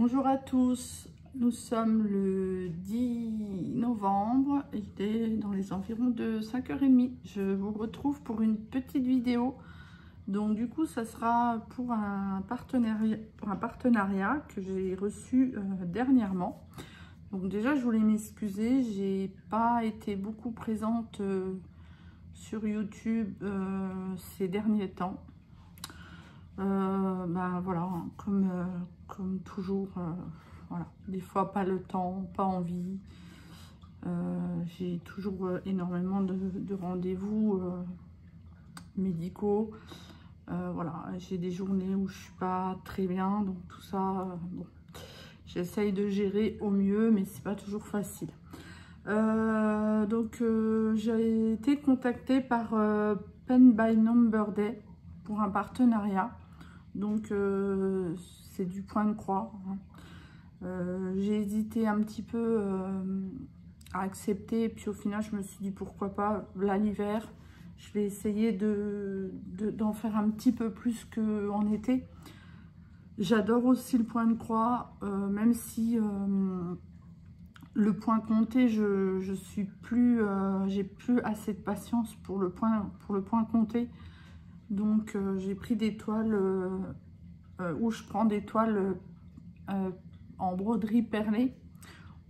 Bonjour à tous, nous sommes le 10 novembre, il est dans les environs de 5h30. Je vous retrouve pour une petite vidéo. Donc du coup, ça sera pour un partenariat que j'ai reçu dernièrement. Donc déjà, je voulais m'excuser, j'ai pas été beaucoup présente sur YouTube ces derniers temps. Voilà, comme toujours, voilà, des fois pas le temps, pas envie. J'ai toujours énormément de rendez-vous médicaux. Voilà, j'ai des journées où je suis pas très bien, donc tout ça, bon, j'essaye de gérer au mieux, mais c'est pas toujours facile. J'ai été contactée par Pen by Number Day pour un partenariat. Donc c'est du point de croix, hein. J'ai hésité un petit peu à accepter, et puis au final je me suis dit pourquoi pas, là l'hiver je vais essayer d'en faire un petit peu plus qu'en été. J'adore aussi le point de croix, même si le point compté, je suis plus, j'ai plus assez de patience pour le point compté. Donc j'ai pris des toiles où je prends des toiles en broderie perlée,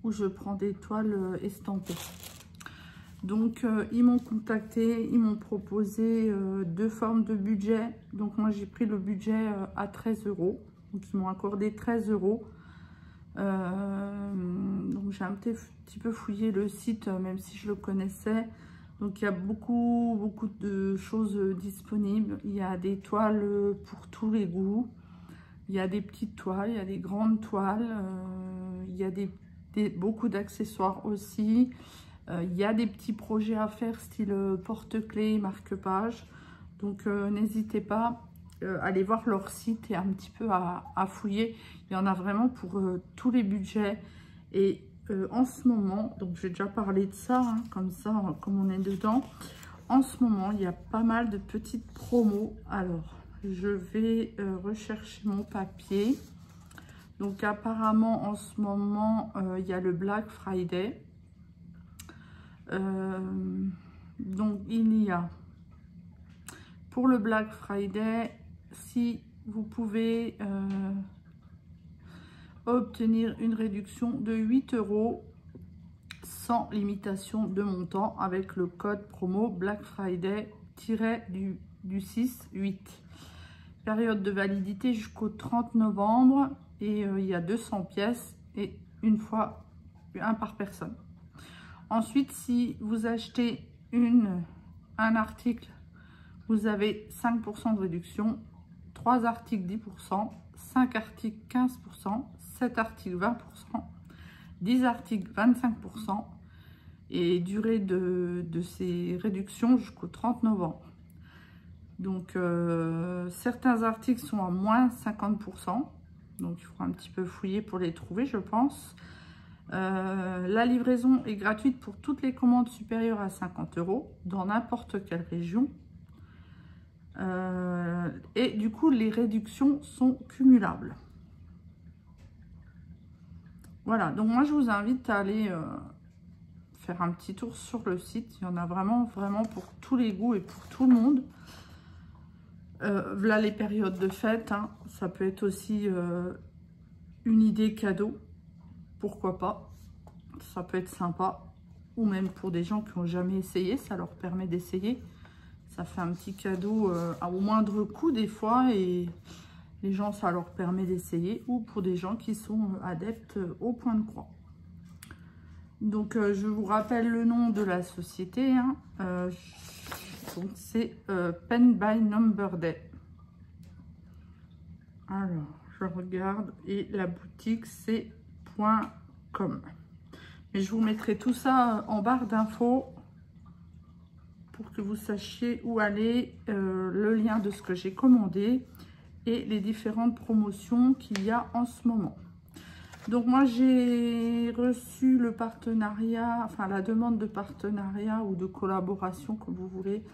où je prends des toiles estampées. Donc ils m'ont contacté, ils m'ont proposé deux formes de budget. Donc moi j'ai pris le budget à 13 €. Donc ils m'ont accordé 13 €. Donc j'ai un petit peu fouillé le site, même si je le connaissais. Donc il y a beaucoup de choses disponibles. Il y a des toiles pour tous les goûts. Il y a des petites toiles, il y a des grandes toiles. Il y a beaucoup d'accessoires aussi. Il y a des petits projets à faire style porte-clés, marque-page. Donc n'hésitez pas à aller voir leur site et un petit peu à fouiller. Il y en a vraiment pour tous les budgets. Et en ce moment, donc j'ai déjà parlé de ça, hein, comme on est dedans. En ce moment, il y a pas mal de petites promos. Alors, je vais rechercher mon papier. Donc apparemment, en ce moment, il y a le Black Friday. Donc il y a, pour le Black Friday, si vous pouvez obtenir une réduction de 8 € sans limitation de montant avec le code promo Black Friday du 6-8. Période de validité jusqu'au 30 novembre et il y a 200 pièces et un par personne. Ensuite, si vous achetez un article, vous avez 5% de réduction, 3 articles 10%, 5 articles 15%, 7 articles 20%, 10 articles 25% et durée de ces réductions jusqu'au 30 novembre. Donc certains articles sont à moins 50%, donc il faut un petit peu fouiller pour les trouver, je pense. La livraison est gratuite pour toutes les commandes supérieures à 50 € dans n'importe quelle région. Et du coup, les réductions sont cumulables. Voilà, donc moi je vous invite à aller faire un petit tour sur le site. Il y en a vraiment pour tous les goûts et pour tout le monde. Voilà les périodes de fête, hein. Ça peut être aussi une idée cadeau. Pourquoi pas, ça peut être sympa, ou même pour des gens qui n'ont jamais essayé, ça leur permet d'essayer. Ça fait un petit cadeau au moindre coût des fois, et les gens, ça leur permet d'essayer, ou pour des gens qui sont adeptes au point de croix. Donc je vous rappelle le nom de la société, hein. Donc c'est Pen by Number Day. Alors je regarde, et la boutique c'est .com. Mais je vous mettrai tout ça en barre d'infos pour que vous sachiez où aller, le lien de ce que j'ai commandé et les différentes promotions qu'il y a en ce moment. Donc moi j'ai reçu le partenariat, enfin la demande de partenariat ou de collaboration comme vous voulez,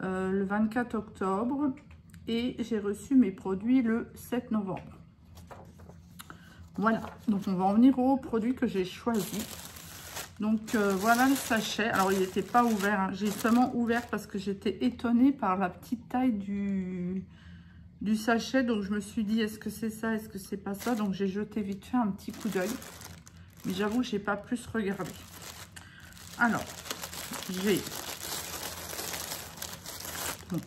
le 24 octobre, et j'ai reçu mes produits le 7 novembre. Voilà, donc on va en venir au produit que j'ai choisi. Donc voilà le sachet. Alors il n'était pas ouvert, hein. J'ai seulement ouvert parce que j'étais étonnée par la petite taille du sachet. Donc je me suis dit, est-ce que c'est ça, est-ce que c'est pas ça? Donc j'ai jeté vite fait un petit coup d'œil. Mais j'avoue que j'ai pas plus regardé. Alors, j'ai donc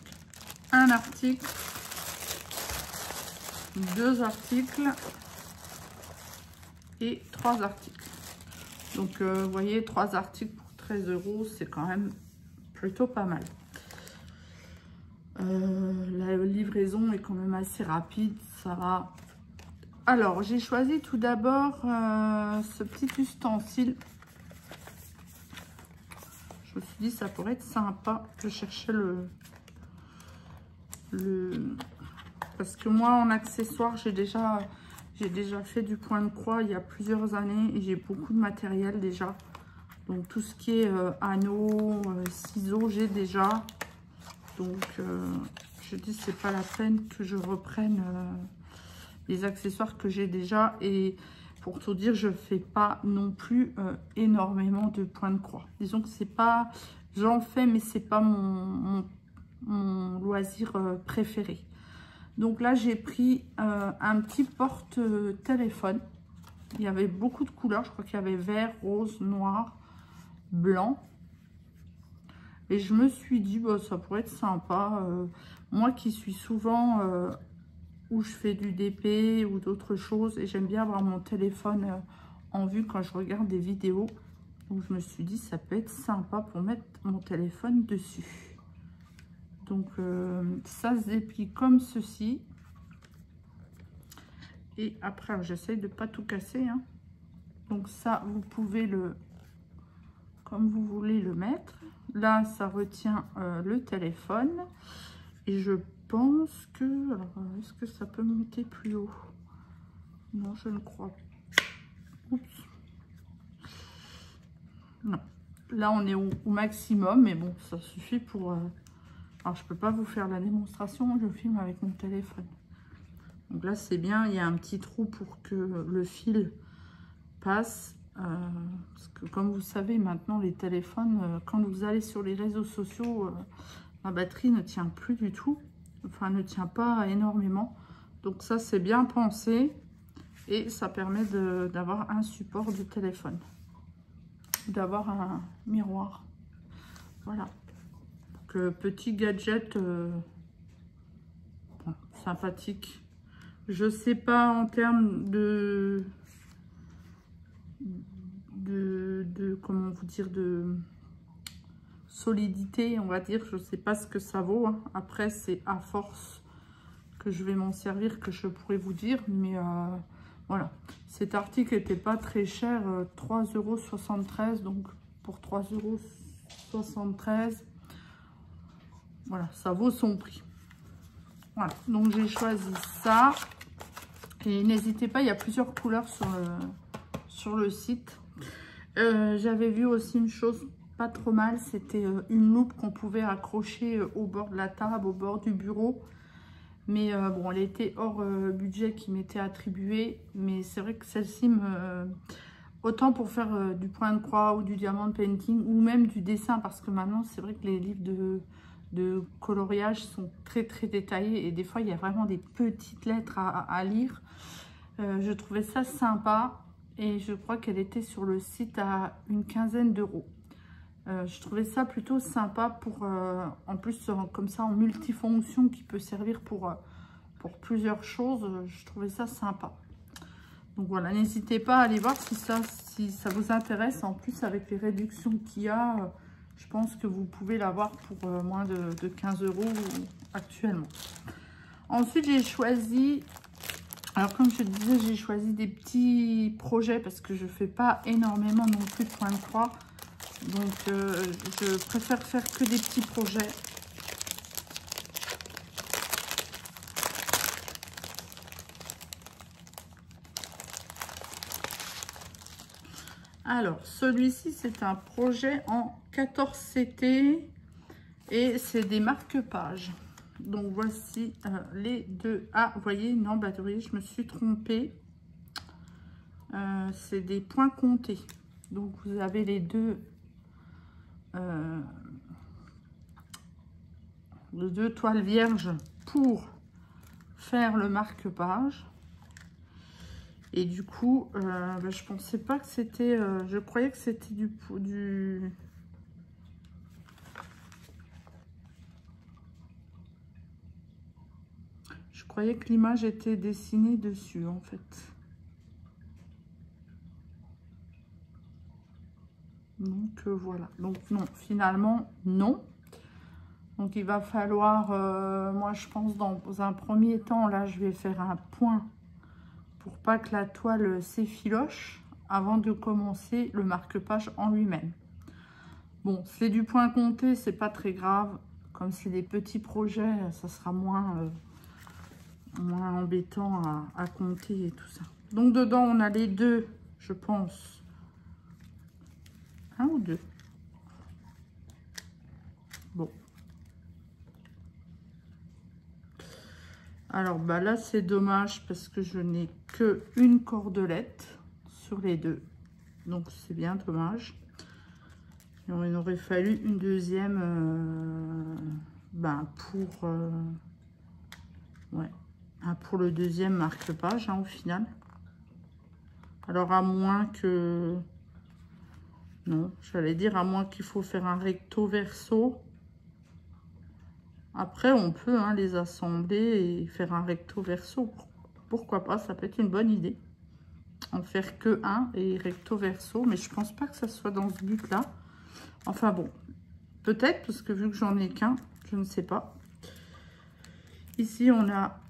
un article, 2 articles et 3 articles. Donc, vous voyez, 3 articles pour 13 €, c'est quand même plutôt pas mal. La livraison est quand même assez rapide, ça va. Alors, j'ai choisi tout d'abord ce petit ustensile. Je me suis dit, ça pourrait être sympa. Je cherchais parce que moi, en accessoire, j'ai déjà fait du point de croix il y a plusieurs années et j'ai beaucoup de matériel déjà. Donc tout ce qui est anneaux, ciseaux, j'ai déjà. Donc je dis c'est pas la peine que je reprenne les accessoires que j'ai déjà. Et pour tout dire, je fais pas non plus énormément de points de croix. Disons que c'est pas, j'en fais mais c'est pas mon loisir préféré. Donc là, j'ai pris un petit porte-téléphone. Il y avait beaucoup de couleurs. Je crois qu'il y avait vert, rose, noir, blanc. Et je me suis dit, bah, ça pourrait être sympa. Moi qui suis souvent où je fais du DP ou d'autres choses. Et j'aime bien avoir mon téléphone en vue quand je regarde des vidéos. Donc je me suis dit, ça peut être sympa pour mettre mon téléphone dessus. Donc ça se déplie comme ceci. Et après, j'essaye de pas tout casser, hein. Donc ça, vous pouvez comme vous voulez le mettre. Là, ça retient le téléphone. Et je pense que... Alors, est-ce que ça peut monter plus haut? Non, je ne crois pas. Oups. Non. Là, on est au maximum, mais bon, ça suffit pour... Alors, je peux pas vous faire la démonstration, je filme avec mon téléphone. Donc là, c'est bien, il y a un petit trou pour que le fil passe. Parce que comme vous savez, maintenant, les téléphones, quand vous allez sur les réseaux sociaux, la batterie ne tient plus du tout. Enfin, ne tient pas énormément. Donc ça, c'est bien pensé. Et ça permet d'avoir un support de téléphone. D'avoir un miroir. Voilà. Donc, petit gadget bon, sympathique. Je sais pas en termes de comment vous dire, de solidité, on va dire. Je sais pas ce que ça vaut, hein. Après, c'est à force que je vais m'en servir que je pourrais vous dire. Mais voilà. Cet article n'était pas très cher, 3,73 €. Donc, pour 3,73 €, voilà, ça vaut son prix. Voilà, donc j'ai choisi ça. Et n'hésitez pas, il y a plusieurs couleurs sur le site. J'avais vu aussi une chose pas trop mal, c'était une loupe qu'on pouvait accrocher au bord de la table, au bord du bureau. Mais bon, elle était hors budget qui m'était attribué. Mais c'est vrai que celle-ci autant pour faire du point de croix ou du diamant painting ou même du dessin, parce que maintenant c'est vrai que les livres de coloriage sont très détaillés et des fois il y a vraiment des petites lettres à lire. Je trouvais ça sympa et je crois qu'elle était sur le site à une quinzaine d'euros. Je trouvais ça plutôt sympa pour en plus comme ça en multifonction qui peut servir pour plusieurs choses. Je trouvais ça sympa. Donc voilà, n'hésitez pas à aller voir si ça vous intéresse. En plus avec les réductions qu'il y a, je pense que vous pouvez l'avoir pour moins de 15 € actuellement. Ensuite, j'ai choisi... Alors, comme je disais, j'ai choisi des petits projets parce que je ne fais pas énormément non plus de points de croix. Donc, je préfère faire que des petits projets. Alors, celui-ci, c'est un projet en 14 CT et c'est des marque-pages. Donc, voici les deux. Ah, vous voyez, non, bah, vous voyez, je me suis trompée. c'est des points comptés. Donc vous avez les deux toiles vierges pour faire le marque-page. Et du coup, je pensais pas que c'était... je croyais que c'était du... Je croyais que l'image était dessinée dessus, en fait. Donc, voilà. Donc, non, finalement, non. Donc, il va falloir... moi, je pense, dans un premier temps, là, je vais faire un point pour pas que la toile s'effiloche avant de commencer le marque-page en lui-même. Bon, c'est du point compté, c'est pas très grave. Comme c'est des petits projets, ça sera moins embêtant à compter et tout ça. Donc dedans, on a les deux, je pense. Un ou deux. Bon. Alors, bah là, c'est dommage parce que je n'ai que une cordelette sur les deux. Donc, c'est bien dommage. Et il aurait fallu une deuxième pour le deuxième marque-page, au final. Alors, à moins que... Non, j'allais dire à moins qu'il faut faire un recto verso. Après, on peut les assembler et faire un recto verso. Pourquoi pas, ça peut être une bonne idée. En faire que un et recto verso. Mais je pense pas que ça soit dans ce but-là. Enfin bon, peut-être, parce que vu que j'en ai qu'un, je ne sais pas. Ici, on a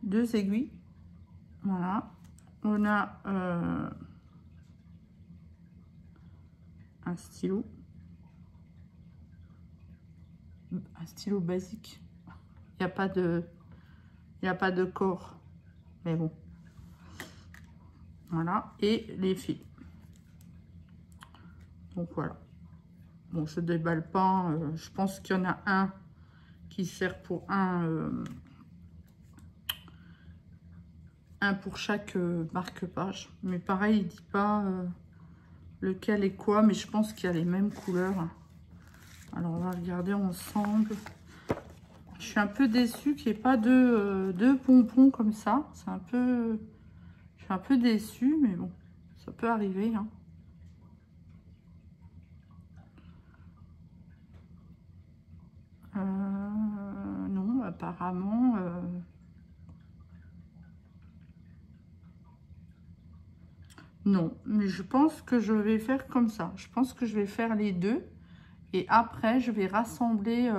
deux aiguilles. Voilà. On a un stylo. Un stylo basique. Il n'y a pas de corps. Mais bon. Voilà. Et les fils. Donc voilà. Bon, je déballe pas. Je pense qu'il y en a un qui sert pour un pour chaque marque-page. Mais pareil, il dit pas lequel est quoi. Mais je pense qu'il y a les mêmes couleurs. Alors, on va regarder ensemble. Je suis un peu déçue qu'il n'y ait pas deux pompons comme ça. C'est un peu... Je suis un peu déçue, mais bon, ça peut arriver, hein. Non, apparemment... Non, mais je pense que je vais faire comme ça. Je pense que je vais faire les deux. Et après, je vais rassembler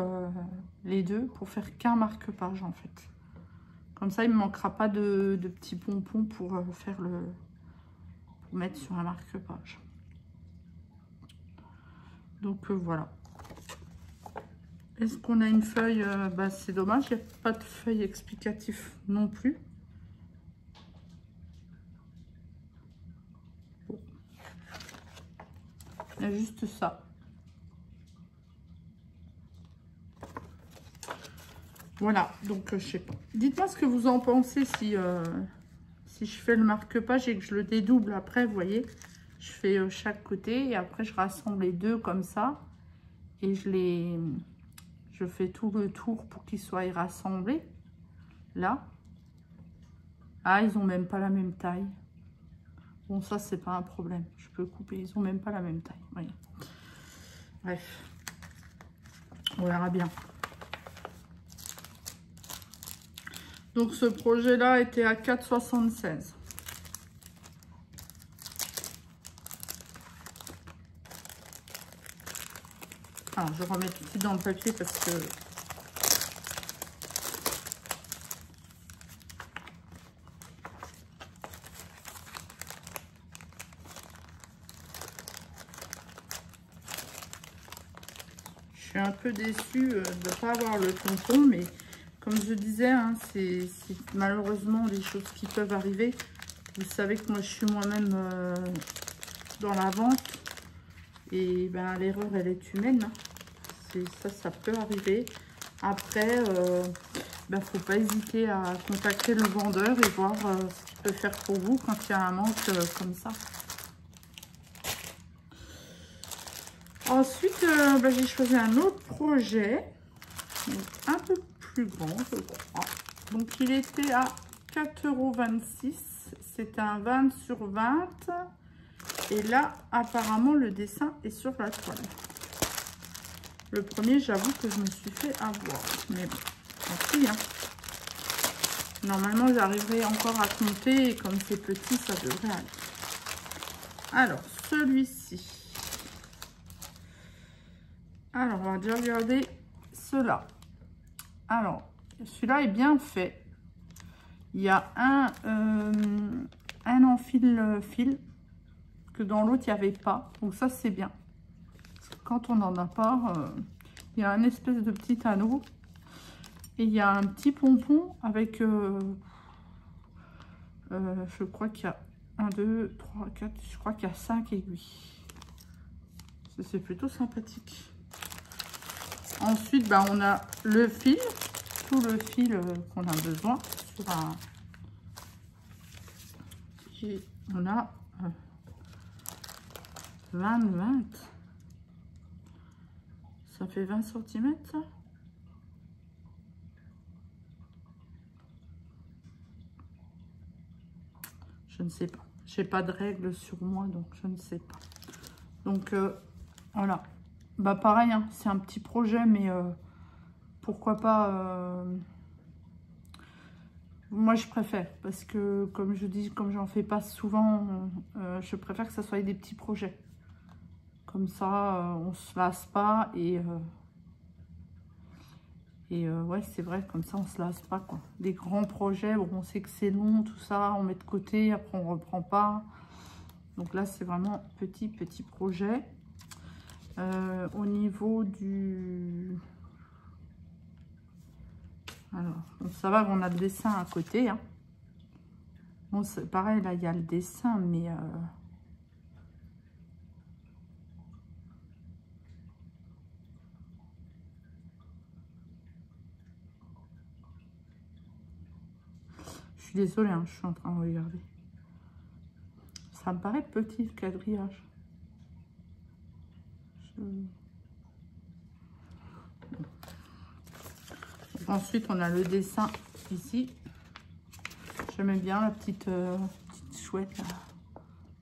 les deux pour faire qu'un marque-page, en fait. Comme ça, il ne me manquera pas de petits pompons pour faire pour mettre sur un marque-page. Donc, voilà. Est-ce qu'on a une feuille? C'est dommage, il n'y a pas de feuille explicative non plus. Bon. Il y a juste ça. Voilà, donc je sais pas. Dites-moi ce que vous en pensez si je fais le marque-page et que je le dédouble après, vous voyez. Je fais chaque côté et après je rassemble les deux comme ça. Et je fais tout le tour pour qu'ils soient rassemblés. Là. Ah, ils ont même pas la même taille. Bon, ça, c'est pas un problème. Je peux couper. Ils ont même pas la même taille. Voyez. Bref. On verra bien. Donc, ce projet-là était à 4,76 €. Alors, je remets tout de suite dans le papier parce que... Je suis un peu déçue de ne pas avoir le pompon, mais comme je disais, hein, c'est malheureusement des choses qui peuvent arriver. Vous savez que moi, je suis moi-même dans la vente. Et ben, l'erreur, elle est humaine. Hein. Ça peut arriver. Après, ben, faut pas hésiter à contacter le vendeur et voir ce qu'il peut faire pour vous quand il y a un manque comme ça. Ensuite, ben, j'ai choisi un autre projet, donc un peu plus grand, je crois. Donc, il était à 4,26 €. C'est un 20 sur 20. Et là, apparemment, le dessin est sur la toile. Le premier, j'avoue que je me suis fait avoir. Mais bon, tant pis, hein. Normalement, j'arriverai encore à compter. Et comme c'est petit, ça devrait aller. Alors, celui-ci. Alors, on va déjà regarder cela. Alors, celui-là est bien fait. Il y a un enfile-fil que dans l'autre, il n'y avait pas. Donc ça, c'est bien. Parce que quand on n'en a pas, il y a un espèce de petit anneau. Et il y a un petit pompon avec... je crois qu'il y a 1, 2, 3, 4... Je crois qu'il y a 5 aiguilles. C'est plutôt sympathique. Ensuite, ben, on a le fil. Tout le fil qu'on a besoin. Sur un... Et on a 20. Ça fait 20 cm, ça? Je ne sais pas. J'ai pas de règles sur moi, donc je ne sais pas. Donc, voilà. Bah, pareil, hein, c'est un petit projet, mais pourquoi pas... Moi, je préfère, parce que, comme je dis, comme j'en fais pas souvent, je préfère que ça soit des petits projets. Comme ça, on se lasse pas et ouais, c'est vrai, comme ça, on se lasse pas, quoi. Des grands projets, bon, on sait que c'est long, tout ça, on met de côté, après on reprend pas. Donc là, c'est vraiment petit projet. Au niveau du... Alors, bon, ça va, on a le dessin à côté, hein. Bon, c'est pareil, là, il y a le dessin, mais... Je suis désolée, hein, je suis en train de regarder. Ça me paraît petit, le quadrillage. Ensuite, on a le dessin ici. J'aime bien la petite chouette, là.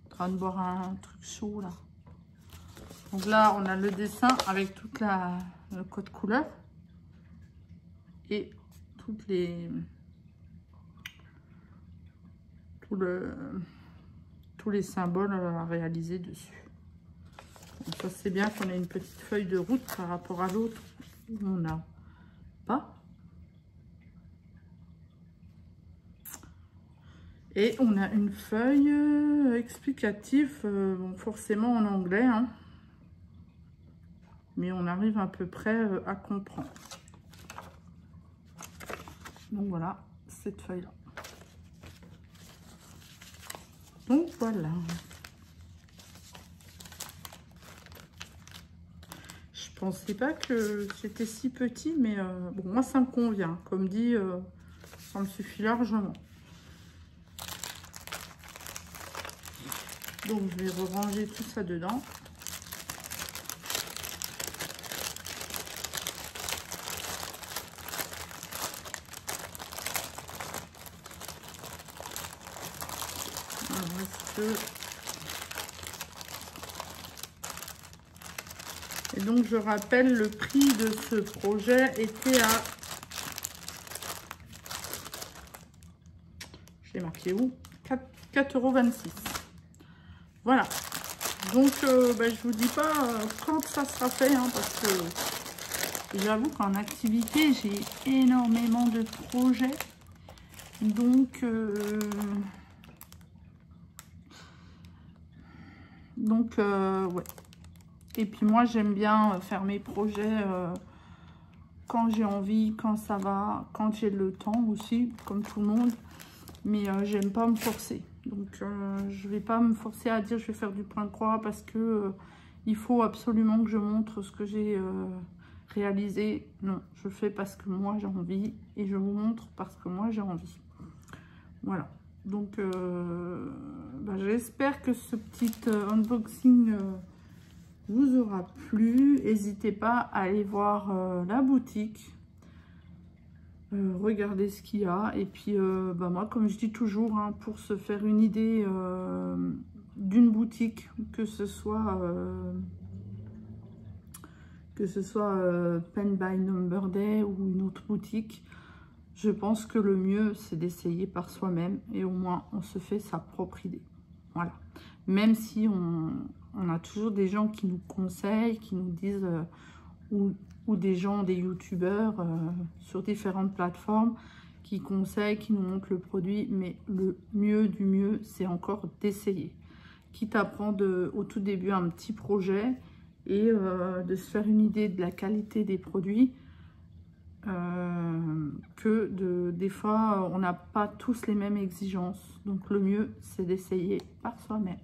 En train de boire un truc chaud, là. Donc là, on a le dessin avec toute le code couleur. Et toutes les... tous les symboles à réaliser dessus. Donc ça, c'est bien qu'on ait une petite feuille de route par rapport à l'autre où on n'a pas. Et on a une feuille explicative, bon, forcément en anglais, hein, mais on arrive à peu près à comprendre. Donc voilà, cette feuille-là. Donc voilà. Je pensais pas que c'était si petit, mais bon, moi ça me convient. Comme dit, ça me suffit largement. Donc je vais ranger tout ça dedans. Alors, est-ce que... Et donc je rappelle, le prix de ce projet était à... Je l'ai marqué où? 4,26 €. Voilà. Donc ben, je vous dis pas quand ça sera fait, hein, parce que j'avoue qu'en activité, j'ai énormément de projets. Donc ouais. Et puis moi, j'aime bien faire mes projets quand j'ai envie, quand ça va, quand j'ai le temps aussi, comme tout le monde. Mais j'aime pas me forcer. Donc je vais pas me forcer à dire je vais faire du point de croix parce que il faut absolument que je montre ce que j'ai réalisé. Non, je fais parce que moi j'ai envie et je vous montre parce que moi j'ai envie. Voilà. Donc, j'espère que ce petit unboxing vous aura plu. N'hésitez pas à aller voir la boutique. Regardez ce qu'il y a. Et puis, moi, comme je dis toujours, hein, pour se faire une idée d'une boutique, que ce soit Pen by Number Day ou une autre boutique, je pense que le mieux, c'est d'essayer par soi-même et au moins, on se fait sa propre idée. Voilà. Même si on a toujours des gens qui nous conseillent, qui nous disent, ou des gens, des youtubeurs sur différentes plateformes qui conseillent, qui nous montrent le produit, mais le mieux du mieux, c'est encore d'essayer. Quitte à prendre au tout début un petit projet et de se faire une idée de la qualité des produits, des fois on n'a pas tous les mêmes exigences. Donc le mieux c'est d'essayer par soi-même.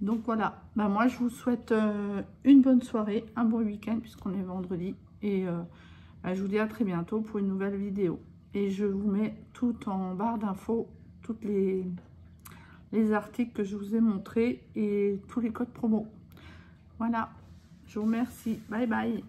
Donc voilà, moi je vous souhaite une bonne soirée, un bon week-end puisqu'on est vendredi. Et je vous dis à très bientôt pour une nouvelle vidéo. Et je vous mets tout en barre d'infos, toutes les articles que je vous ai montrés et tous les codes promo. Voilà, je vous remercie. Bye bye.